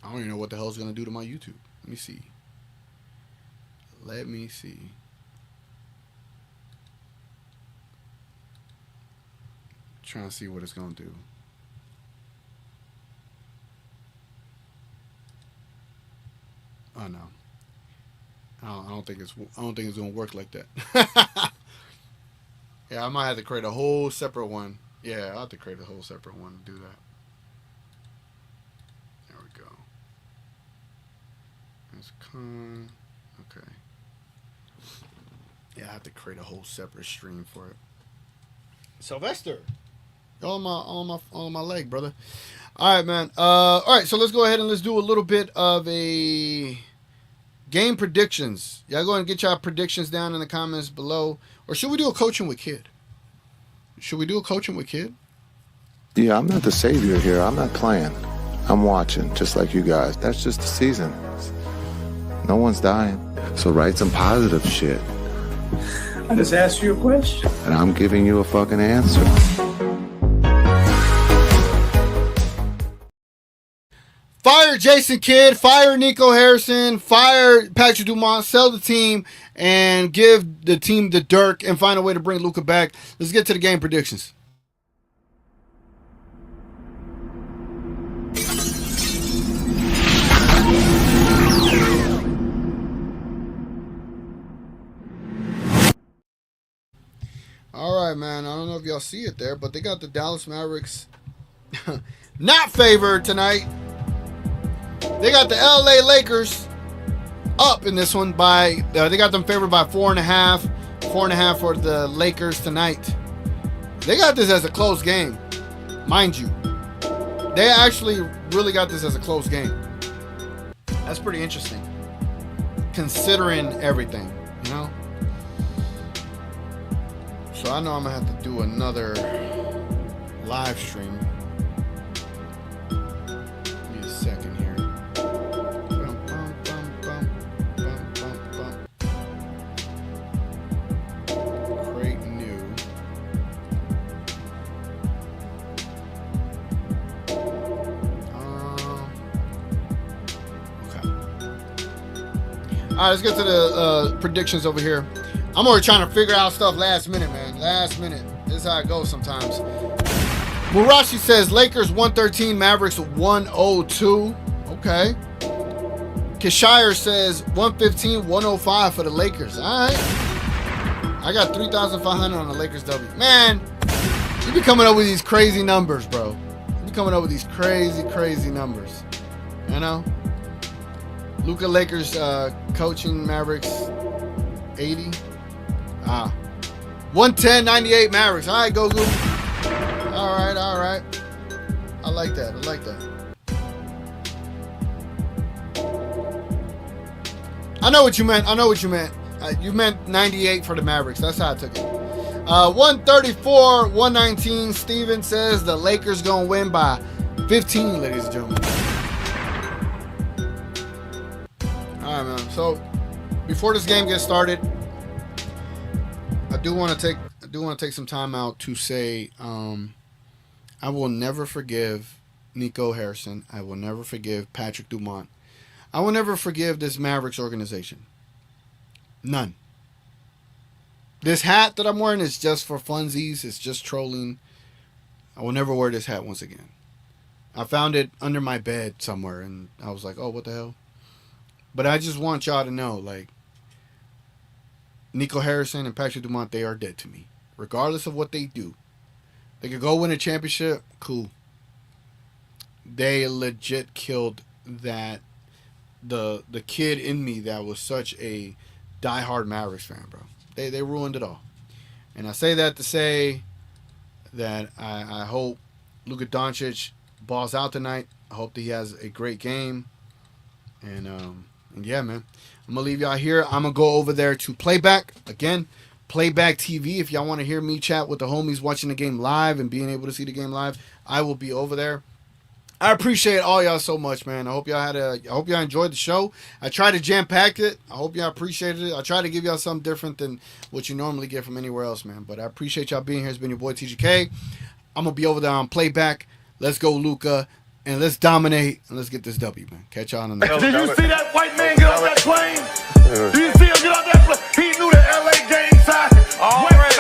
G: I don't even know what the hell it's going to do to my YouTube. Let me see. Trying to see what it's going to do. Oh no. I don't think it's going to work like that. Yeah, I might have to create a whole separate one. Yeah, I'll have to create a whole separate one to do that. There we go. That's con. Okay. Yeah, I have to create a whole separate stream for it. Sylvester, on my leg, brother. All right, man. All right, so let's go ahead and let's do a little bit of a game predictions. Y'all go ahead and get y'all predictions down in the comments below. Or should we do a coaching with Kid? Should we do a coaching with Kid?
L: Yeah, I'm not the savior here. I'm not playing. I'm watching, just like you guys. That's just the season. No one's dying. So write some positive shit.
M: I just asked you a question.
L: And I'm giving you a fucking answer.
G: Fire Jason Kidd, fire Nico Harrison, fire Patrick Dumont, sell the team, and give the team the Dirk, and find a way to bring Luka back. Let's get to the game predictions. All right, man. I don't know if y'all see it there, but they got the Dallas Mavericks not favored tonight. They got the LA Lakers up in this one by, they got them favored by 4.5. 4.5 for the Lakers tonight. They got this as a close game, mind you. They actually really got this as a close game. That's pretty interesting, considering everything, you know? So I know I'm going to have to do another live stream. Give me a second here. Create new. Okay. All right, let's get to the predictions over here. I'm already trying to figure out stuff last minute, man. Last minute. This is how it goes sometimes. Murashi says Lakers 113, Mavericks 102. Okay. Kishire says 115, 105 for the Lakers. All right. I got 3,500 on the Lakers W. Man, you be coming up with these crazy numbers, bro. You be coming up with these crazy numbers. You know? Luka Lakers coaching Mavericks 80. 110, 98 Mavericks. All right, go. All right. I like that. I know what you meant. You meant 98 for the Mavericks. That's how I took it. 134, 119. Steven says the Lakers gonna win by 15, ladies and gentlemen. All right, man. So before this game gets started, I do want to take some time out to say I will never forgive Nico Harrison. I will never forgive Patrick Dumont. I will never forgive this Mavericks organization. None. This hat that I'm wearing is just for funsies. It's just trolling. I will never wear this hat once again. I found it under my bed somewhere, and I was like, oh, what the hell? But I just want y'all to know, like, Nico Harrison and Patrick Dumont, they are dead to me. Regardless of what they do. They could go win a championship, cool. They legit killed that, the kid in me that was such a diehard Mavericks fan, bro. They ruined it all. And I say that to say that I hope Luka Doncic balls out tonight. I hope that he has a great game. And yeah, man. I'm going to leave y'all here. I'm going to go over there to Playback. Again, Playback TV. If y'all want to hear me chat with the homies watching the game live and being able to see the game live, I will be over there. I appreciate all y'all so much, man. I hope y'all enjoyed the show. I tried to jam-pack it. I hope y'all appreciated it. I try to give y'all something different than what you normally get from anywhere else, man. But I appreciate y'all being here. It's been your boy TGK. I'm going to be over there on Playback. Let's go, Luka. And let's dominate, and let's get this W, man. Catch y'all on the next.
E: Did you see that white man get off that plane? Did you see him get off that plane? He knew the LA game side. All right.